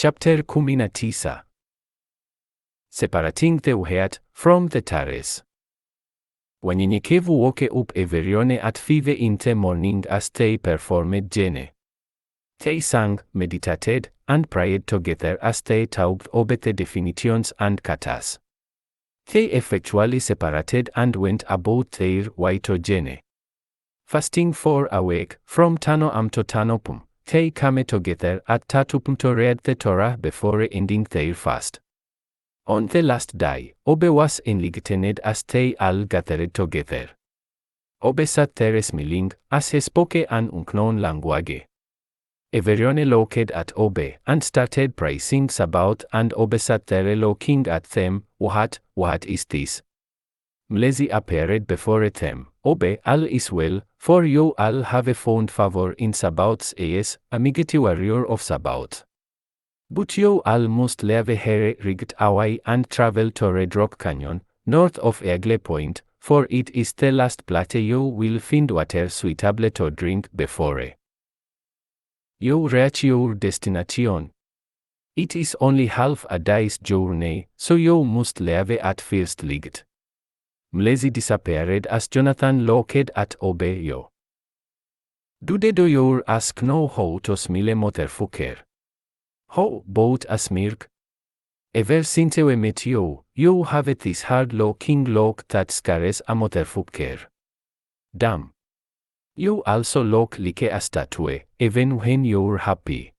Chapter 19. Separating the Uheat from the Tares. Wanyenyekevu woke up everyone at 5 in the morning as they performed Jene. They sang, meditated, and prayed together as they talked about the definitions and katas. They effectually separated and went about their way to Jene. Fasting for a week, from Tano am to Tanopum, they came together at Tatupum to read the Torah before ending their fast. On the last day, Obe was enlightened as they all gathered together. Obe sat there smiling, as he spoke an unknown language. Everyone looked at Obe and started praising Sabaoth, and Obe sat there looking at them. What is this? Mlezi appeared before them. Obe, all is well, for you all have found favor in Sabaoth's eyes, a mighty warrior of Sabaoth. But you all must leave here rigged away and travel to Red Rock Canyon, north of Eagle Point, for it is the last place you will find water suitable to drink before you reach your destination. It is only half a day's journey, so you must leave at first light. Mlezi disappeared as Jonathan looked at Obe. Do you ask know how to smile motherfucker? How about a smirk? Ever since we met you have this hard-looking look that scares a motherfucker. Damn. You also look like a statue, even when you're happy.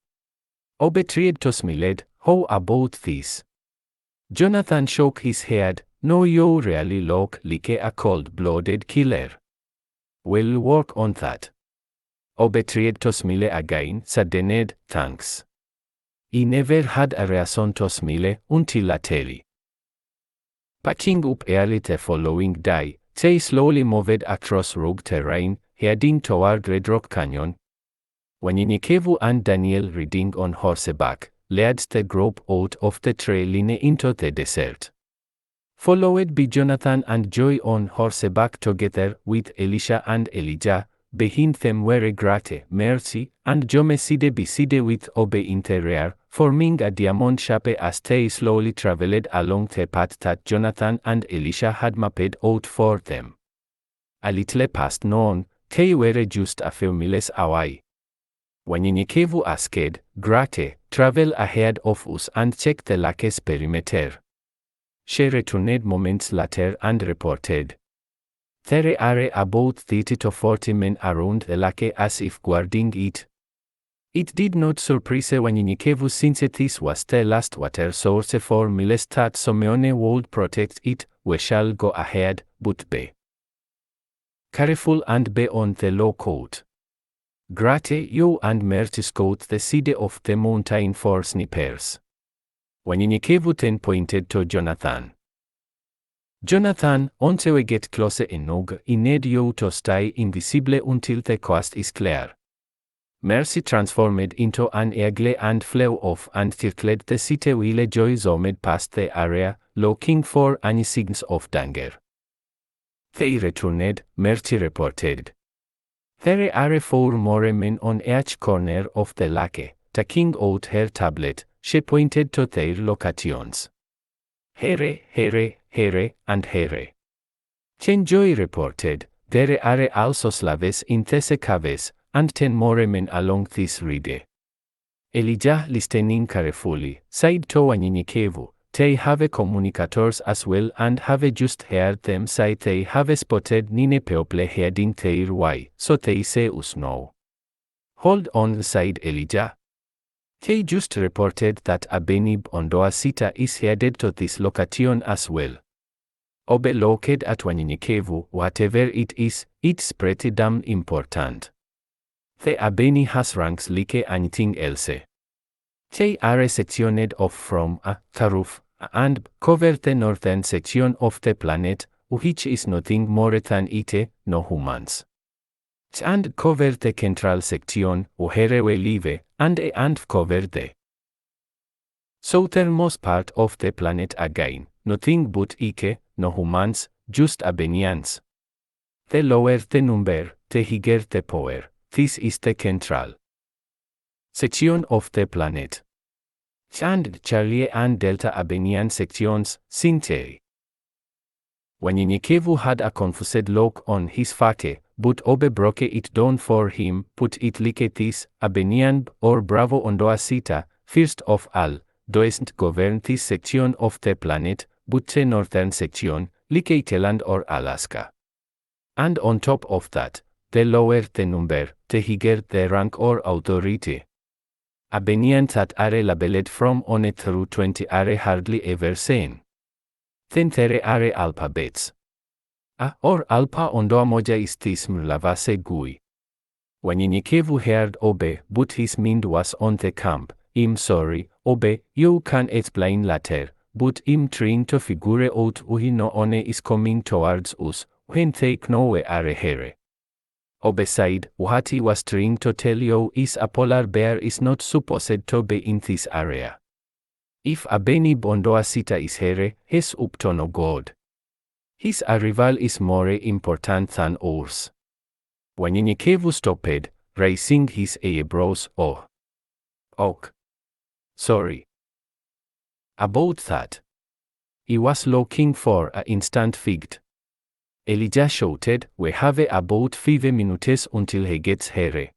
Obe tried to smile. How about this? Jonathan shook his head. No, you really look like a cold-blooded killer. We'll work on that. Obe tried to smile again, saddened, thanks. He never had a reason to smile until lately. Packing up early the following day, they slowly moved across rugged terrain, heading toward Red Rock Canyon. Wanyenyekevu and Daniel, riding on horseback, led the group out of the trail into the desert. Followed by Jonathan and Joy on horseback together with Elisha and Elijah. Behind them were Grate, Mercy, and Jome side by side with Obe in the rear, forming a diamond shape as they slowly traveled along the path that Jonathan and Elisha had mapped out for them. A little past noon, they were just a few miles away. Wanyenyekevu asked, Grate, travel ahead of us and check the lake's perimeter. She returned moments later and reported, there are about 30 to 40 men around the lake as if guarding it. It did not surprise Wanyenyekevu since this was the last water source for miles that Simeone would protect it. We shall go ahead, but be careful and be on the lookout. Grate, you and Mercy scout the side of the mountain for snipers. Wanyenyekevu then pointed to Jonathan. Jonathan, once we get closer enough, I need you to stay invisible until the coast is clear. Mercy transformed into an eagle and flew off and circled the city while Joy zoomed past the area, looking for any signs of danger. They returned, Mercy reported. There are 4 more men on each corner of the lake. Taking out her tablet, she pointed to their locations. Here, and here. Joy reported, there are also slaves in these caves, and 10 more men along this ride. Elijah, listening carefully, said to Wanyenyekevu, they have communicators as well and have just heard them say they have spotted 9 people heading their way, so they say us know. Hold on, said Elijah. They just reported that a Benib Ondoa Sita is headed to this location as well. Obe looked at Wanyenyekevu. Whatever it is, it's pretty damn important. The Abeni has ranks like anything else. They are sectioned off from a Taruf and cover the northern section of the planet, which is nothing more than it, no humans. And cover the central section, where we live, and cover the southernmost part of the planet again, nothing but Ike, no humans, just Abenians. The lower the number, the higher the power. This is the central section of the planet. Chand Charlie and Delta Abenian sections, Sinteri. Wanyenyekevu had a confused look on his face, but Obe broke it down for him, put it like this, Abenian or Bravo Ondoa Sita, first of all, doesn't govern this section of the planet, but the northern section, like Thailand or Alaska. And on top of that, the lower the number, the higher the rank or authority. Abenian that are labeled from on it through 20 are hardly ever seen. Then there are alphabets. A or alpa ondoa moja istis mlavase gui. Wanyenyekevu heard Obe, but his mind was on the camp. I'm sorry, Obe, you can explain later, but I'm trying to figure out who no one is coming towards us, when they know we are here. Obe said, what he was trying to tell you is a polar bear is not supposed to be in this area. If a Beni Bondoa Sita is here, he's up to no good. His arrival is more important than ours. Wanyenyekevu stopped, raising his eyebrows. Ok. Sorry. About that. He was looking for an instant fix. Elijah shouted, we have about 5 minutes until he gets here.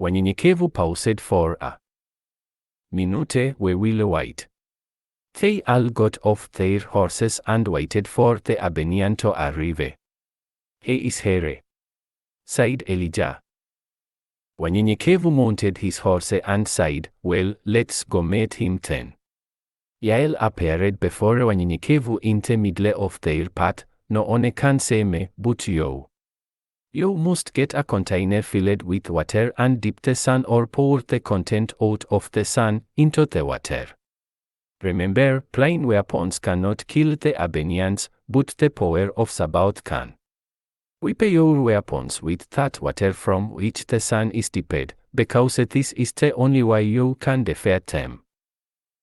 Wanyenyekevu paused for a minute, we will wait. They all got off their horses and waited for the Abenian to arrive. He is here, said Elijah. Wanyenyekevu mounted his horse and said, well, let's go meet him then. Yael appeared before Wanyenyekevu in the middle of their path. No one can say me, but you. You must get a container filled with water and dip the sun or pour the content out of the sun into the water. Remember, plain weapons cannot kill the Abenians, but the power of Sabaoth can. Whip your weapons with that water from which the sun is dipped, because this is the only way you can defeat them.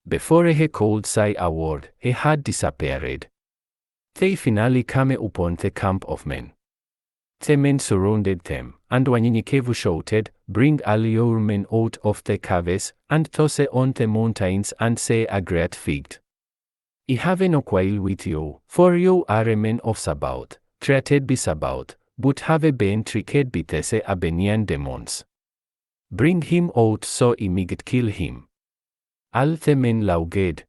Before he could say a word, he had disappeared. They finally came upon the camp of men. The men surrounded them, and Wanyenyekevu shouted, bring all your men out of the caves, and toss on the mountains and say a great feast. I have no quarrel with you, for you are men of Sabaoth, treated by Sabaoth, but have been tricked by these Abenian demons. Bring him out so I might kill him. All the men laughed.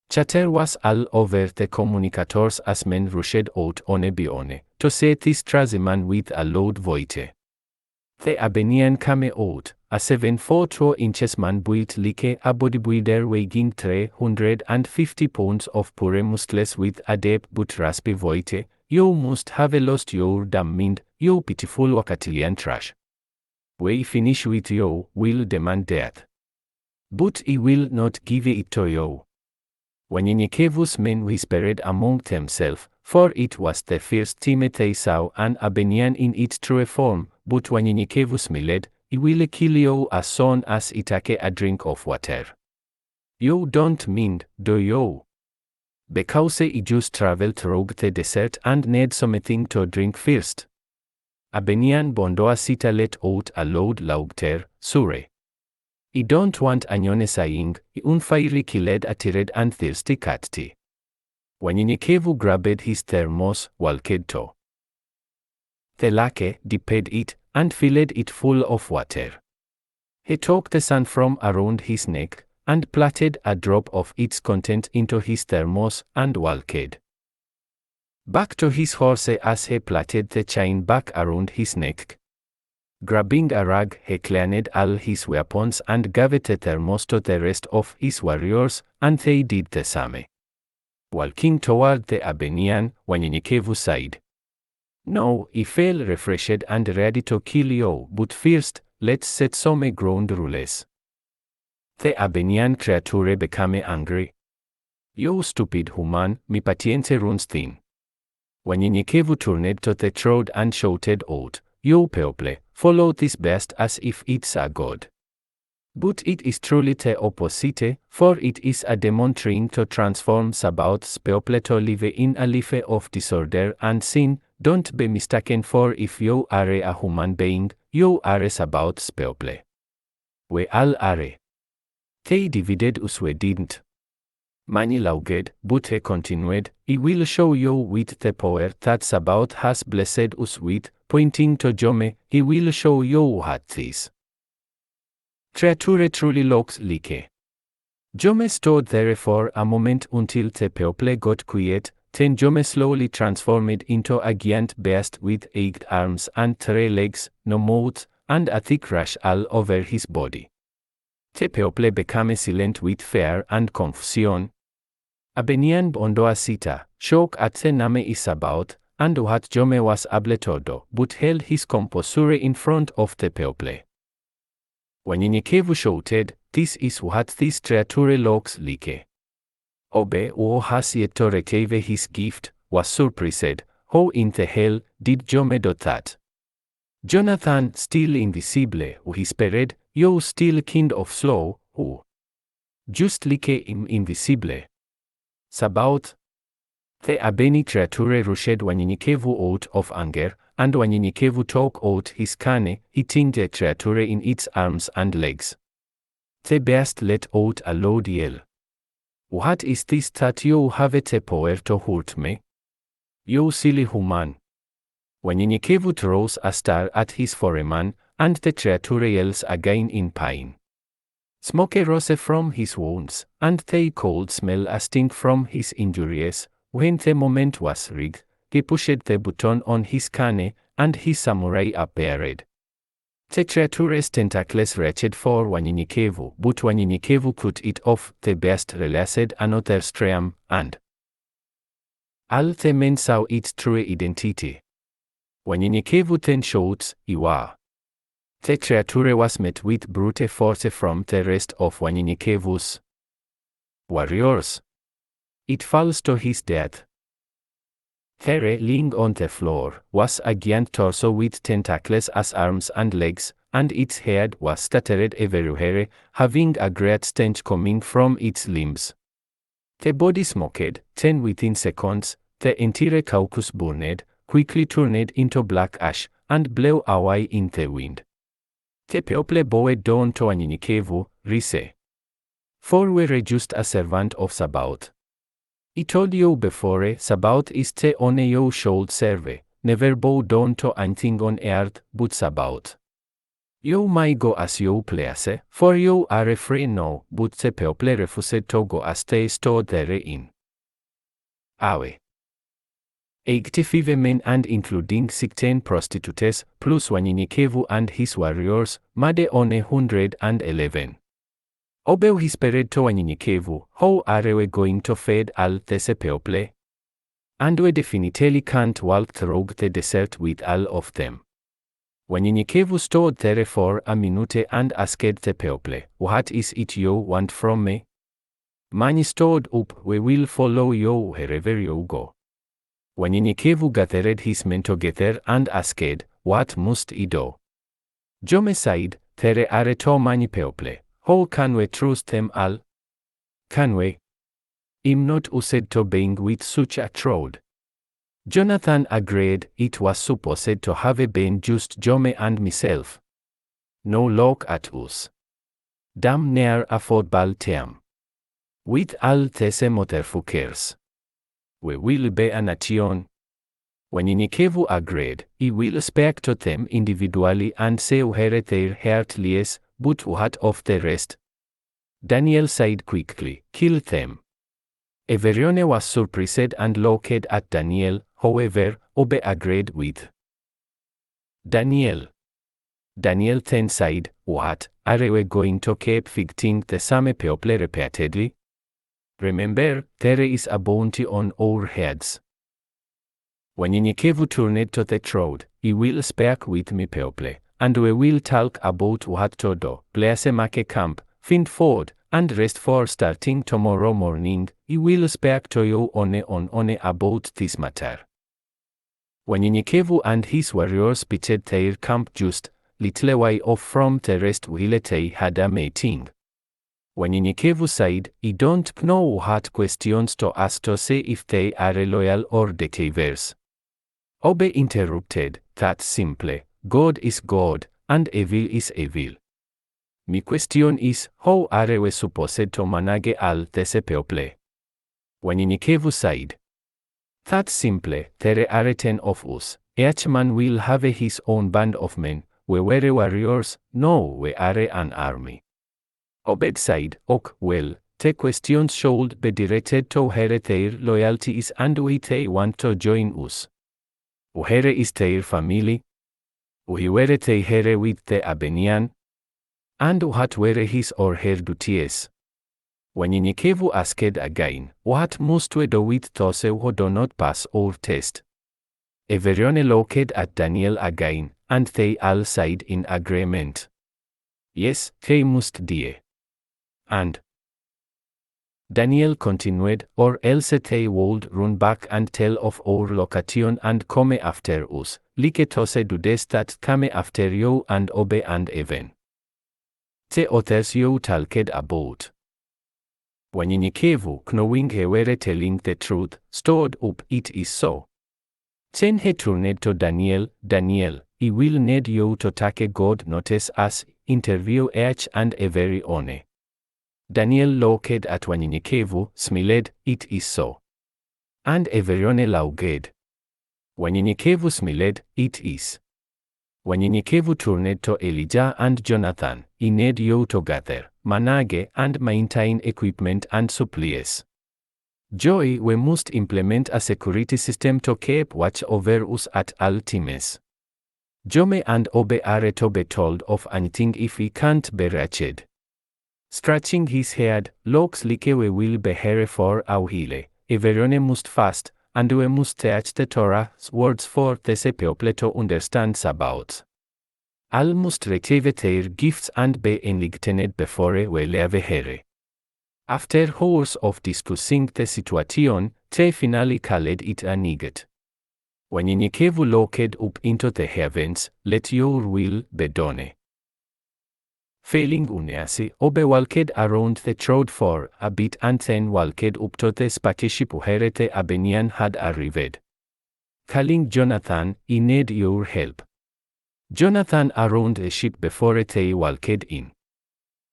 Chatter was all over the communicators as men rushed out one by one, to say this Traziman with a loud voice. The Abenian came out, a 7'4" man built like a bodybuilder weighing 350 pounds of pure muscles with a deep but raspy voice. You must have lost your damn mind, you pitiful Wakatilian trash. We finish with you, will demand death. But I will not give it to you. Wanyenyekevu's men whispered among themselves, for it was the first time they saw an Abenian in its true form, but Wanyenyekevu smiled, I will kill you as soon as I take a drink of water. You don't mean, do you? Because I just traveled through the desert and need something to drink first. Abenian Bondoa Sita let out a loud laughter, Sura. I don't want anyone saying, I unfairly killed a tired and thirsty cat. Wanyenyekevu grabbed his thermos, walked to the lake, dipped it, and filled it full of water. He took the sun from around his neck, and platted a drop of its content into his thermos, and walked back to his horse as he plaited the chain back around his neck. Grabbing a rag, he cleaned all his weapons and gave the thermos to the rest of his warriors, and they did the same. Walking toward the Abenian, Wanyenyekevu said, "No, I feel refreshed and ready to kill you, but first, let's set some ground rules." The Abenian creature became angry. "You stupid human, mi patience runs thin." Wanyenyekevu turned to the crowd and shouted out, "You people, follow this beast as if it's a god." But it is truly the opposite, for it is a demon trying to transform Sabaoth's people to live in a life of disorder and sin. Don't be mistaken, for if you are a human being, you are Sabaoth's people. We all are. Te divided uswedint. Mani lauged, but he continued, I will show you with the power that Sabaoth has blessed us with, pointing to Jome, I will show you what this creature truly looks like. Jome stood there for a moment until the people got quiet, then Jome slowly transformed into a giant beast with 8 arms and 3 legs, no mouth, and a thick rash all over his body. The people became silent with fear and confusion. Abenian bondoa sita, shock at the name is about, and what Jome was able to do, but held his composure in front of the people. Wanyenyekevu shouted, this is what this creature looks like. Obe, who has yet to receive his gift, was surprised. How in the hell did Jome do that? Jonathan, still invisible, whispered, you still kind of slow, who? Just like him invisible. Sabaoth. The Abeni creature rushed Wanyenyekevu out of anger, and Wanyenyekevu took out his cane, hitting the creature in its arms and legs. The beast let out a loud yell. What is this that you have the power to hurt me? You silly human. Wanyenyekevu throws a star at his foreman, and the creature yells again in pain. Smoke rose from his wounds, and the cold smell stink from his injuries. When the moment was rigged, he pushed the button on his cane, and his samurai appeared. The creature's tentacles reached for Wanyenyekevu, but Wanyenyekevu cut it off. The beast released another stream, and all the men saw its true identity. Wanyenyekevu then shouts, Iwa. The creature was met with brute force from the rest of Wanyenyekevu's warriors. It falls to his death. There, lying on the floor, was a giant torso with tentacles as arms and legs, and its head was scattered everywhere, having a great stench coming from its limbs. The body smoked, then within seconds, the entire carcass burned, quickly turned into black ash, and blew away in the wind. The people bowed down to Wanyenyekevu, Rise. For we were just a servant of Sabaoth. I told you before, Sabaoth is the only you should serve, never bow down to anything on earth but Sabaoth. You may go as you please, for you are free now, but the people refused to go as they stood therein. Awe. 85 men and including 16 prostitutes, plus Wanyenyekevu and his warriors, made on 111. Obe whispered to Wanyenyekevu, how are we going to feed all this people? And we definitely can't walk through the desert with all of them. Wanyenyekevu stood there for a minute and asked the people, what is it you want from me? Mani stood up, we will follow you wherever you go. Wanyenyekevu gathered his men together and asked, what must I do? Jome said, there are too many people. How can we trust them all? Can we? I'm not used to being with such a crowd. Jonathan agreed. It was supposed to have been just Jome and myself. No look at us. Damn near a football team. With all these motherfuckers. We will be a nation. Wanyenyekevu agreed. I will speak to them individually and say where their heart lies, but what of the rest? Daniel said quickly, kill them. Everyone was surprised and looked at Daniel, however, Obe agreed with Daniel. Daniel then said, what, are we going to keep fighting the same people repeatedly? Remember, there is a bounty on our heads. Wanyenyekevu turned to the crowd, I will speak with me people, and we will talk about what to do, place make camp, find food, and rest for starting tomorrow morning. I will speak to you on about this matter. Wanyenyekevu and his warriors pitched their camp just little way off from the rest while they had a meeting. Wanyenyekevu said, I don't know what questions to ask to say if they are loyal or deceivers. Obe interrupted, that's simple, God is God, and evil is evil. Mi question is, how are we supposed to manage all this people? Wanyenyekevu said. That's simple, there are 10 of us. Each man will have his own band of men. We were warriors, no, we are an army. Obed said, ok, well, the questions should be directed to where their loyalty is and why they want to join us. Where is their family? Where were they here with the Abenian? And what were his or her duties? Wanyenyekevu asked again, what must we do with those who do not pass our test? Everyone looked at Daniel again, and they all sighed in agreement. Yes, they must die. And Daniel continued, or else they would run back and tell of our location and come after us, like those dudes that come after you and Obe and Even. The others you talked about. Wanyenyekevu, knowing he were telling the truth, stood up, it is so. Then he turned to Daniel, Daniel, I will need you to take good notice as, interview each and every one. Daniel looked at Wanyenyekevu, smiled, it is so. And everyone laughed. Wanyenyekevu smiled, it is. Wanyenyekevu turned to Elijah and Jonathan, I need you to gather, manage and maintain equipment and supplies. Joy, we must implement a security system to keep watch over us at all times. Jome and Obe are to be told of anything if we can't be reached. Scratching his head, looks like we will be here for our heal. Everyone must fast, and we must teach the Torah's words for this people to understand about. All must receive their gifts and be enlightened before we leave here. After hours of discussing the situation, they finally called it a night. Wanyenyekevu looked up into the heavens, let your will be done. Failing uneasy, Obe walked around the road for a bit and then walked up to the spaceship where the Abenian had arrived. Calling Jonathan, I need your help. Jonathan around the ship before they walked in.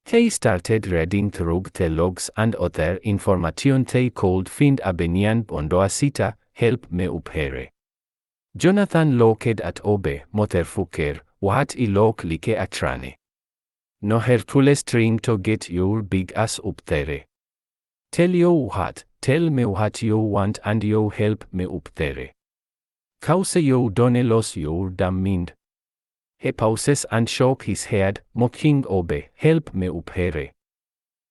They started reading through the logs and other information they could find Abenian Bondoasita, help me up here. Jonathan looked at Obe, motherfucker, what I look like a trane. No Hercules trying to get your big ass up there. Tell me what you want and you help me up there. Cause you don't lose your damn mind. He pauses and shook his head, mocking Obe, help me up here.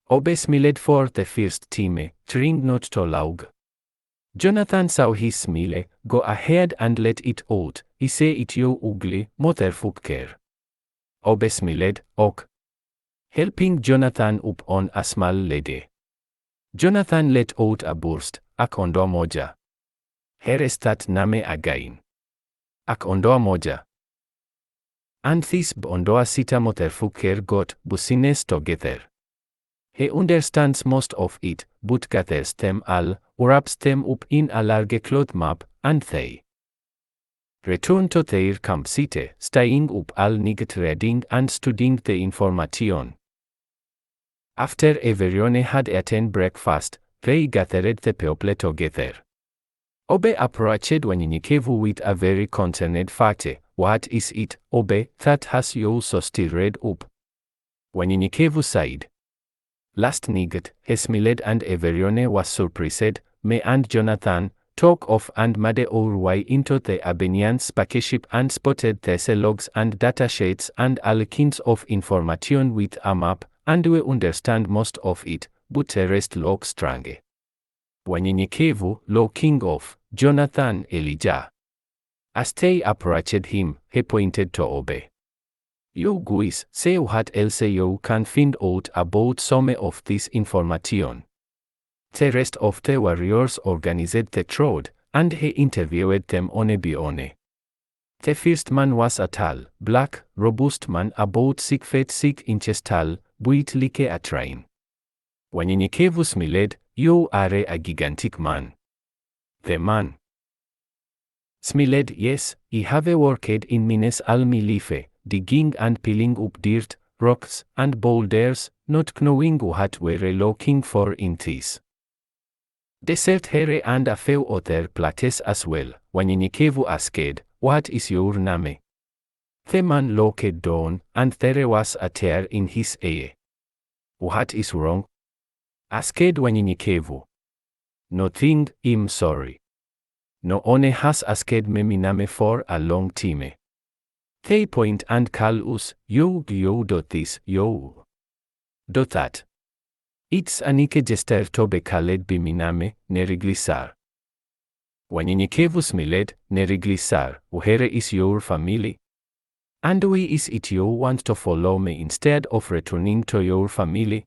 Obe smiled for the first time, trying not to laugh. Jonathan saw his smile, go ahead and let it out, I say it you ugly, motherfucker. Obe smiled, ok. Helping Jonathan up on a small lady. Jonathan let out a burst, akondo moja. Here stat name again. Akondo moja. And this bondoa sita motherfucker got business together. He understands most of it, but gathers them all, wraps them up in a large cloth map, and they return to their campsite, staying up all night reading and studying the information. After everyone had eaten breakfast, they gathered the people together. Obe approached Wanyenyekevu with a very concerned face. What is it, Obe, that has you so stirred up? Wanyenyekevu said. Last night, he smiled and everyone was surprised. Me and Jonathan took off and made our way into the Abenian spaceship and spotted the logs and datasheets and all kinds of information with a map, and we understand most of it, but the rest looks strange. Wanyenyekevu, looking off, Jonathan Elijah. As they approached him, he pointed to Obe. You guys, say what else you can find out about some of this information. The rest of the warriors organized the crowd, and he interviewed them one by one. The first man was a tall, black, robust man about 6 feet 6 inches tall, built like a train. Wanyenyekevu smiled, you are a gigantic man. The man smiled, yes, I have worked in mines all my life, digging and peeling up dirt, rocks, and boulders, not knowing what we're looking for in this desert here and a few other places as well. Wanyenyekevu asked, "What is your name?" The man looked down, and there was a tear in his eye. "What is wrong?" asked wanyenyekevu. "Nothing, I'm sorry. No one has asked me my name for a long time. They point and call us, yo dot this, yo dot that. It's anike jester to be called by my name, neriglisar. Wanyenyekevu smiled, neriglisar, where is your family? And why is it you want to follow me instead of returning to your family?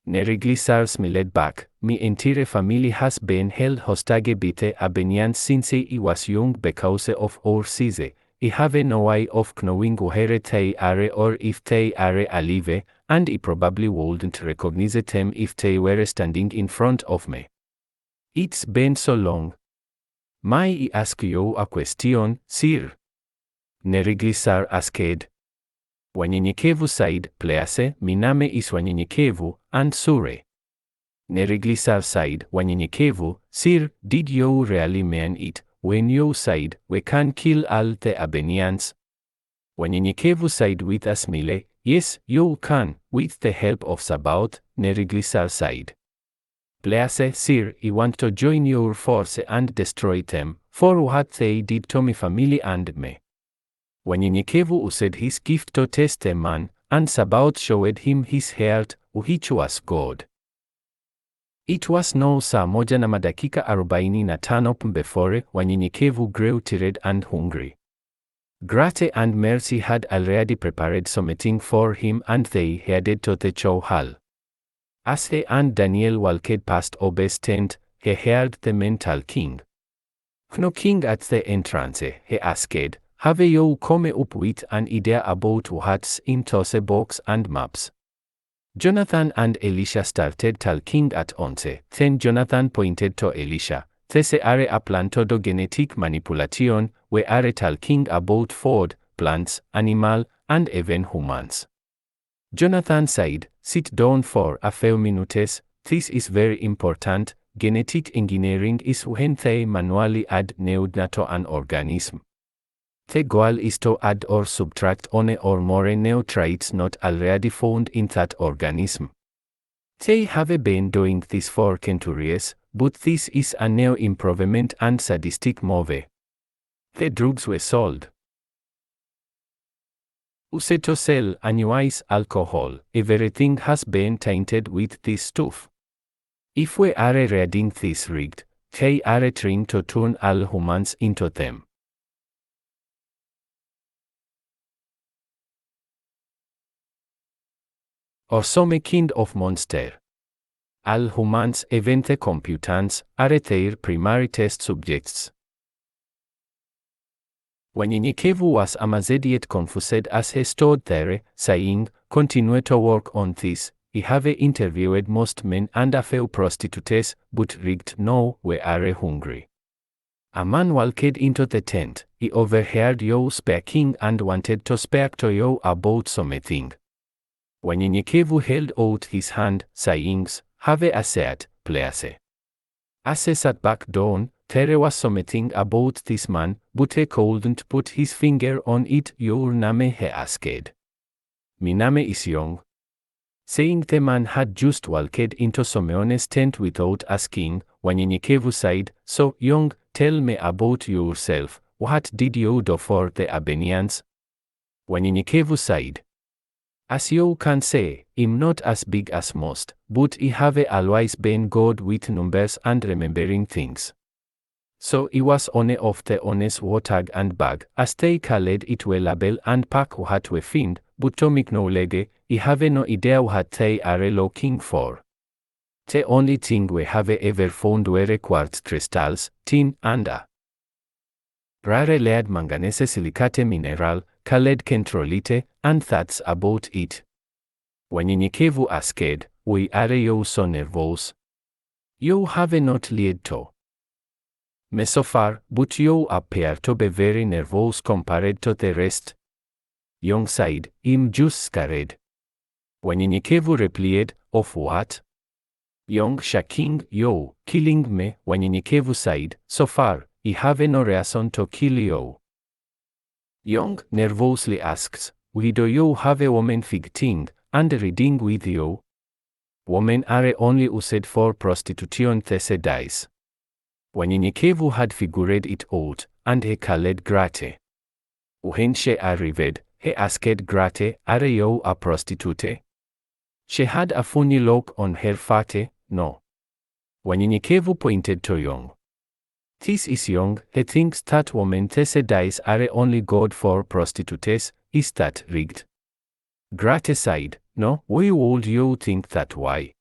Neriglisar smiled back, my entire family has been held hostage by the Abenians since I was young because of our size. I have no way of knowing where they are or if they are alive, and I probably wouldn't recognize them if they were standing in front of me. It's been so long. May I ask you a question, sir? Neriglisar asked. Wanyenyekevu said, "Please, my name is Wanyenyekevu, and Sura." Neriglisar said, "Wanyenyekevu, sir, did you really mean it when you said, we can kill all the Abenians?" Wanyenyekevu said with a smile, "Yes, you can, with the help of Sabaoth," Neriglisar said. "Please, sir, I want to join your force and destroy them, for what they did to my family and me." Wanyenyekevu used his gift to test the man, and Sabaoth showed him his heart, which was good. It was now saa moja na madakika 45 before Wanyenyekevu grew tired and hungry. Grace and Mercy had already prepared something for him and they headed to the chow hall. As he and Daniel walked past Obed's tent, he heard the men talking. Knocking at the entrance, he asked, "Have you come up with an idea about what's in those books and maps?" Jonathan and Elisha started talking at once. Then Jonathan pointed to Elisha. "This are a plan to do genetic manipulation. We are talking about food, plants, animal, and even humans." Jonathan said, "Sit down for a few minutes. This is very important. Genetic engineering is when they manually add neodynes to an organism. The goal is to add or subtract one or more nutrients not already found in that organism. They have been doing this for centuries, but this is a new improvement and sadistic move. The drugs were sold. Used to sell anyways alcohol. Everything has been tainted with this stuff. If we are reading this rigged, they are trying to turn all humans into them. Or some kind of monster. All humans, even the computers, are their primary test subjects. Wanyenyekevu was amazed yet confused as he stood there, saying, "Continue to work on this. I have interviewed most men and a few prostitutes, but rigged now we are hungry." A man walked into the tent. "He overheard you speaking and wanted to speak to you about something." Wanyenyekevu held out his hand, saying, "Have a seat, please." As he sat back down, there was something about this man, but he couldn't put his finger on it. "Your name?" he asked. "My name is Young." Saying the man had just walked into Someone's tent without asking, Wanyenyekevu said, "So, Young, tell me about yourself. What did you do for the Abenians?" Wanyenyekevu said, "As you can see, I'm not as big as most, but I have always been good with numbers and remembering things. So I was one of the honest watag and bag, as they called it, we label and pack what we find, but to make knowledge, I have no idea what they are looking for. The only thing we have ever found were quartz crystals, tin, and a rare lead manganese silicate mineral, called kentrolite, and that's about it." Wanyenyekevu asked, "Why are you so nervous? You have not lied to me so far, but you appear to be very nervous compared to the rest." Young said, "I'm just scared. Wanyenyekevu replied, of what? Young shaking, yo, killing me. Wanyenyekevu said, so far, I have no reason to kill you. Young nervously asks, why do you have a woman fighting and reading with you? Women are only used for prostitution these days. Wanyenyekevu had figured it out, and he called Grate. When she arrived, he asked Grate, are you a prostitute? She had a funny look on her face, no. Wanyenyekevu pointed to Young. This is Young, he thinks that women these days are only good for prostitutes, is that rigged? Grate sighed, no, why would you think that why?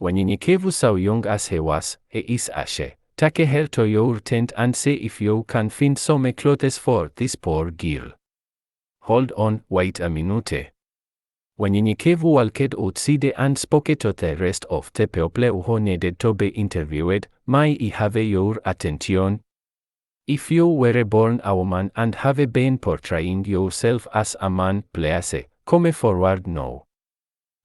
Wanyenyekevu saw Young as he was, he is ashe. Take her to your tent and see if you can find some clothes for this poor girl. Hold on, wait a minute. Wanyenyekevu walked outside and spoke to the rest of the people who needed to be interviewed. May I have your attention? If you were born a woman and have been portraying yourself as a man, please, come forward now.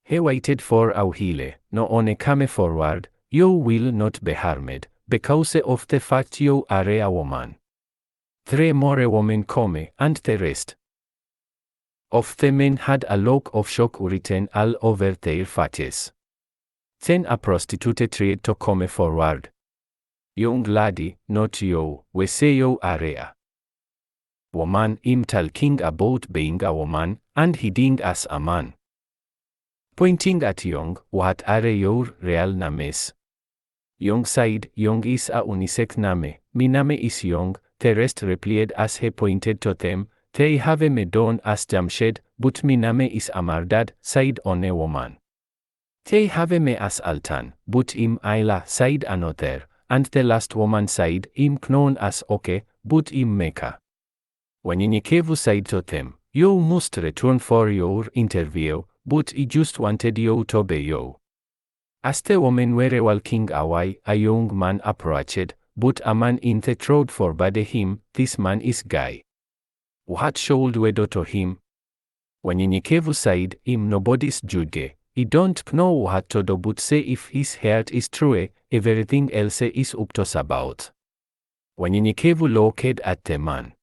He waited for a while, no one came forward. You will not be harmed, because of the fact you are a woman. 3 more women come, and the rest of the men had a look of shock written all over their faces. Then a prostitute tried to come forward. Young lady, not you, we say you are a woman. I'm talking about being a woman, and hiding as a man. Pointing at Young, what are your real names? Young said, Young is a unisex name, my name is Young. The rest replied as he pointed to them, they have me down as Jamshed, but my name is Amardad, said one woman. They have me as Altan, but I'm Ayla, said another, and the last woman said, I'm known as Oke, but I'm Mecca. Wanyenyekevu said to them, you must return for your interview, but I just wanted you to be you. As the women were walking away, a young man approached, but a man in the crowd forbade him, this man is gay. What should we do to him? Wanyenyekevu said, I'm nobody's judge. I don't know what to do but say if his heart is true, everything else is up to about. Wanyenyekevu looked at the man.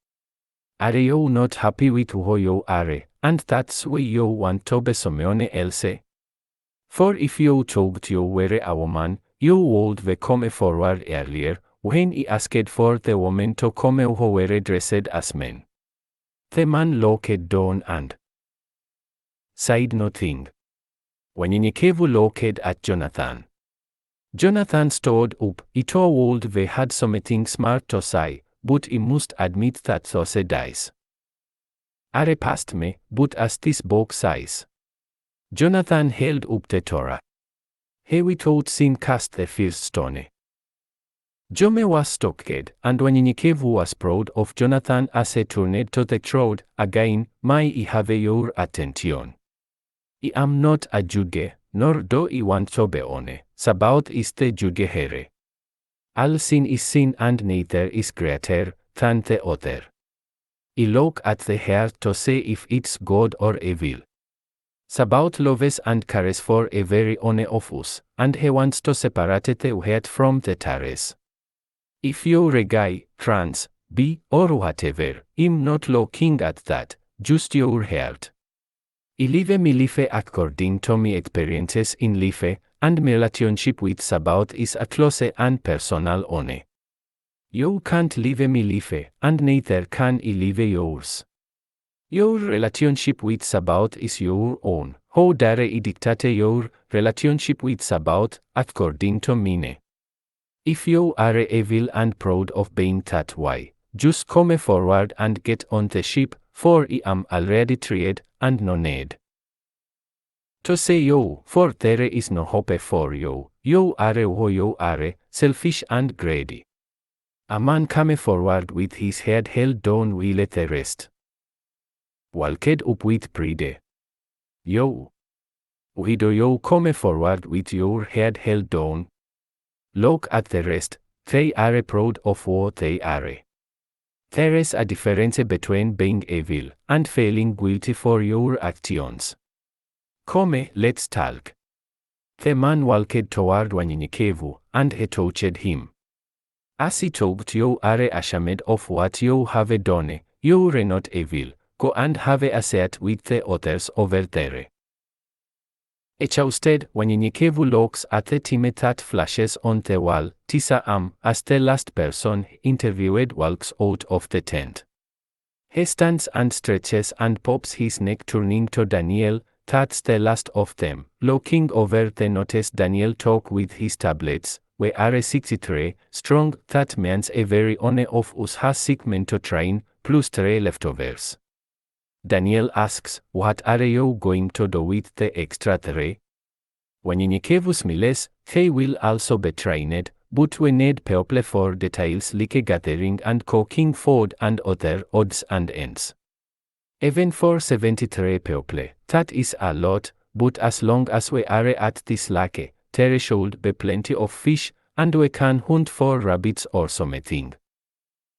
Are you not happy with who you are, and that's why you want to be someone else? For if you thought you were a woman, you would be come forward earlier, when I asked for the women to come who were dressed as men. The man looked down and said nothing. Wanyenyekevu looked at Jonathan. Jonathan stood up. I told we had something smart to say, but I must admit that those days are past me, but as this book says. Jonathan held up the Torah. He without sin cast the first stone. Jome was stuck, and Wanyenyekevu was proud of Jonathan as he turned to the crowd. Again, may I have your attention? I am not a judge, nor do I want to be one. Sabaoth is the judge here. All sin is sin, and neither is greater than the other. I look at the heart to see if it's good or evil. Sabaoth loves and cares for every one of us, and he wants to separate the heart from the tares. If you're a guy, trans, bi, or whatever, I'm not looking at that, just your heart. I live my life according to my experiences in life, and my relationship with Sabaoth is a close and personal one. You can't live my life, and neither can I live yours. Your relationship with Sabaoth is your own. How dare I dictate your relationship with Sabaoth according to mine? If you are evil and proud of being that way, just come forward and get on the ship, for I am already tried, and no need to say you, for there is no hope for you. You are who you are, selfish and greedy. A man came forward with his head held down while the rest walked up with pride. You. Why do you come forward with your head held down? Look at the rest, they are proud of what they are. There is a difference between being evil and feeling guilty for your actions. Come, let's talk. The man walked toward wanyenyekevu, and he touched him. As he talked, you are ashamed of what you have done, you are not evil, go and have a seat with the others over there. Exhausted, wanyenyekevu looks at the time that flashes on the wall, tisa as the last person interviewed walks out of the tent. He stands and stretches and pops his neck, turning to Daniel. That's the last of them. Looking over the notice, Daniel talk with his tablets. We are 63 strong. That means a very one of us has sick men to train, plus 3 leftovers. Daniel asks, what are you going to do with the extra 3? Wanyenyekevu smiles, they will also be trained, but we need people for details like gathering and cooking food and other odds and ends. Even for 73 people, that is a lot, but as long as we are at this lake, there should be plenty of fish, and we can hunt for rabbits or something.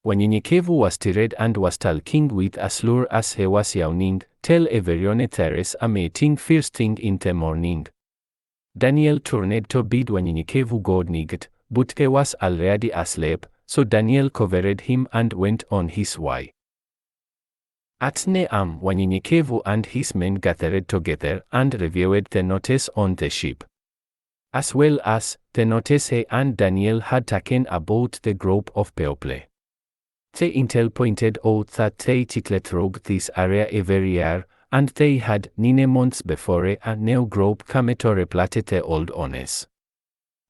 Wanyenyekevu was tired and was talking with a slur as he was yawning. Tell everyone there's a meeting first thing in the morning. Daniel turned to bid Wanyenyekevu good night, but he was already asleep, so Daniel covered him and went on his way. At 9 a.m., Wanyenyekevu and his men gathered together and reviewed the notice on the ship, as well as the notice he and Daniel had taken about the group of people. The intel pointed out that they tickle through this area every year, and they had 9 months before a new group came to replace the old ones.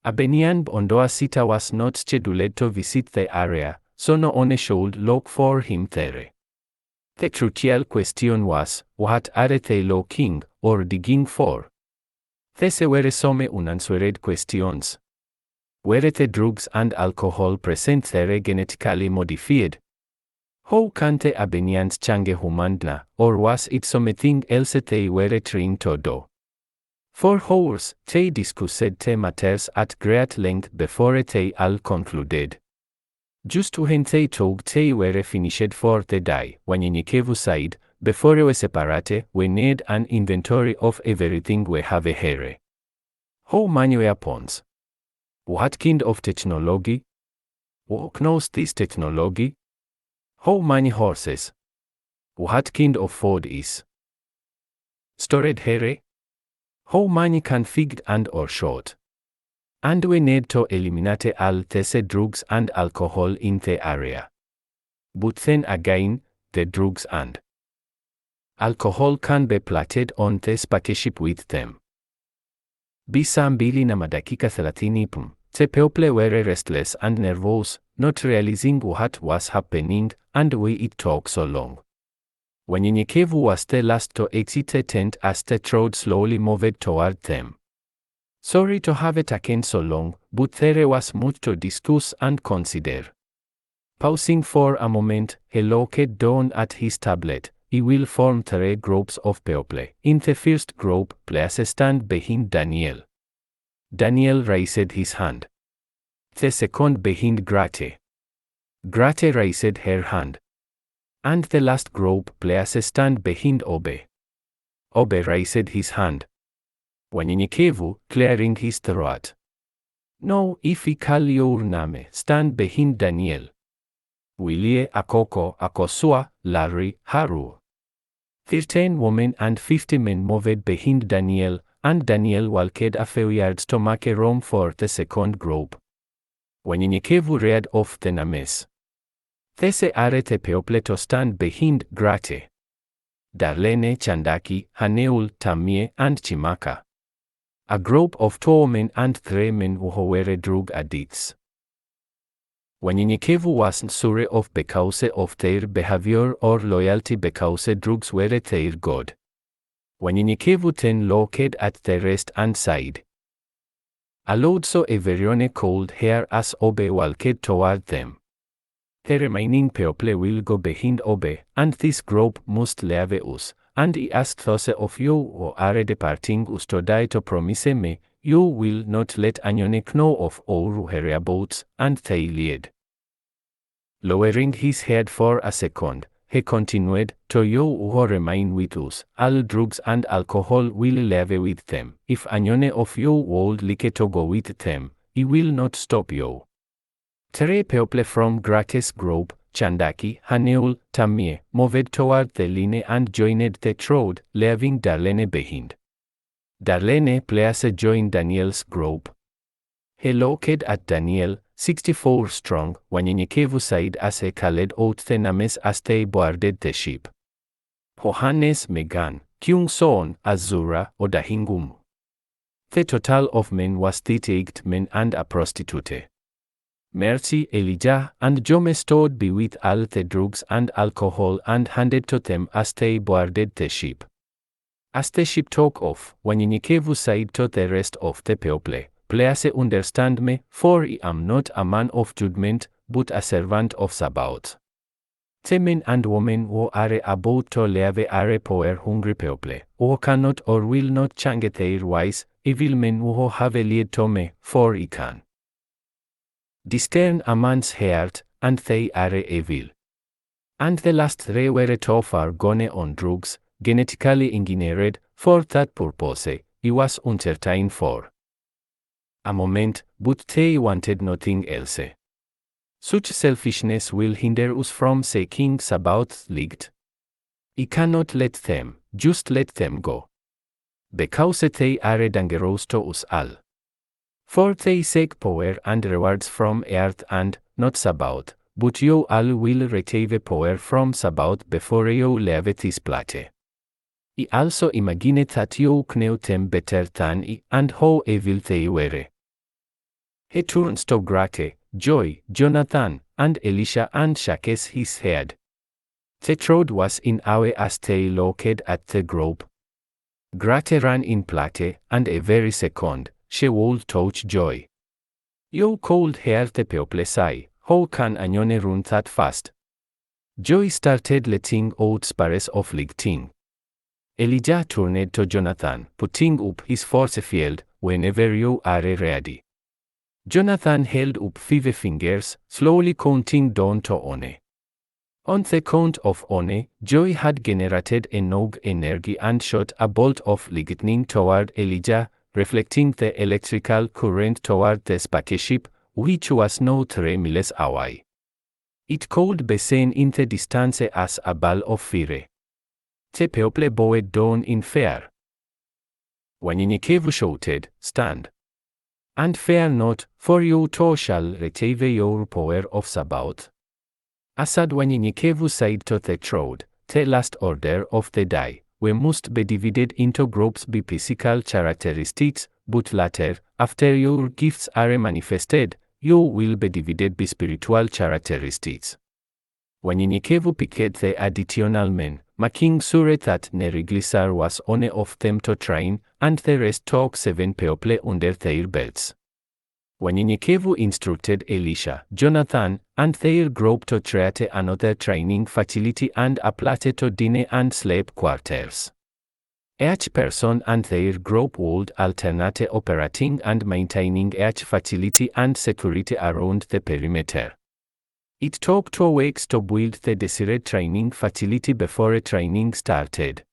Abenian Bondoa Sita was not scheduled to visit the area, so no one should look for him there. The crucial question was, what are they looking or digging for? These were some unanswered questions. Were the drugs and alcohol present there genetically modified? How can the Abenians change humans, or was it something else they were trying to do? For hours, they discussed the matters at great length before they all concluded. Just when they thought they were finished for the day, Wanyenyekevu said, before we separate, we need an inventory of everything we have here. How many weapons? What kind of technology? Who knows this technology? How many horses? What kind of food is stored here? How many can feed and or shot? And we need to eliminate all these drugs and alcohol in the area. But then again, the drugs and alcohol can be planted on the spaceship with them. Bisa mbili na madakika 30, the people were restless and nervous, not realizing what was happening, and why it took so long. Wanyenyekevu was the last to exit the tent as the crowd slowly moved toward them. Sorry to have it taken so long, but there was much to discuss and consider. Pausing for a moment, he looked down at his tablet. He will form 3 groups of people. In the first group, please stand behind Daniel. Daniel raised his hand. The second behind Grate. Grate raised her hand. And the last group, please stand behind Obe. Obe raised his hand. Wanyenyekevu, clearing his throat. No, if we call your name, stand behind Daniel. Willie, Akoko, Akosua, Larry, Haru. 13 women and 50 men moved behind Daniel, and Daniel walked a few yards to make room for the second group. Wanyenyekevu read off the names. These are the people to stand behind Grate. Darlene, Chandaki, Haneul, Tamie, and Chimaka. A group of 2 women and 3 men who were drug addicts. Wanyenyekevu wasn't sure of because of their behavior or loyalty because drugs were their god. Wanyenyekevu then looked at the rest and sighed. Aloud, so everyone could hear as Obe walked toward them. The remaining people will go behind Obe, and this group must leave us. And he asked those of you who are departing us to die to promise me, you will not let anyone know of our whereabouts, and they lied. Lowering his head for a second, he continued, to you who remain with us, all drugs and alcohol will leave with them. If anyone of you would like to go with them, he will not stop you. 3 people from Gratis group, Chandaki, Haneul, Tamie, moved toward the line and joined the crowd, leaving Darlene behind. Darlene please joined Daniel's group. He looked at Daniel, 64 strong, wanyenyekevu said as he called out the names as they boarded the ship. Johannes Megan, Kyung Son, Azura, Odahingum. The total of men was 38 men and a prostitute. Mercy, Elijah, and Jome stood by with all the drugs and alcohol and handed to them as they boarded the ship. As the ship took off, wanyenyekevu said to the rest of the people, please understand me, for I am not a man of judgment, but a servant of Sabaoth. The men and women who are about to leave are poor hungry people, who cannot or will not change their ways, evil men who have lied to me, for I can discern a man's heart, and they are evil. And the last 3 were too far gone on drugs, genetically engineered, for that purpose, he was uncertain for a moment, but they wanted nothing else. Such selfishness will hinder us from seeking Sabaoth's light. I cannot let them, just let them go. Because they are dangerous to us all. For they seek power and rewards from earth and, not Sabaoth, but you all will receive power from Sabaoth before you leave this place. I also imagine that you knew them better than I, and how evil they were. He turns to Grate, Joy, Jonathan, and Elisha and shakes his head. The crowd was in awe as they looked at the group. Grate ran in place, and a very second, she would touch Joy. You could hear the people say, how can anyone run that fast? Joy started letting out sparrows of lightning. Elijah turned to Jonathan, putting up his force field, whenever you are ready. Jonathan held up 5 fingers, slowly counting down to one. On the count of one, Joy had generated enough energy and shot a bolt of lightning toward Elijah, reflecting the electrical current toward the spaceship, which was now 3 miles away. It could be seen in the distance as a ball of fire. The people bowed down in fear. Wanyenyekevu shouted, stand. And fear not, for you too shall receive your power of Sabaoth. Asad wanyenyekevu said to the crowd, the last order of the day, we must be divided into groups by physical characteristics, but later, after your gifts are manifested, you will be divided by spiritual characteristics. Wanyenyekevu picked the additional men, making sure that Neriglisar was one of them to train, and the rest took 7 people under their belts. Wanyenyekevu instructed Elisha, Jonathan, and their group to create another training facility and a place to dine and sleep quarters. Each person and their group would alternate operating and maintaining each facility and security around the perimeter. It took 2 weeks to build the desired training facility before training started.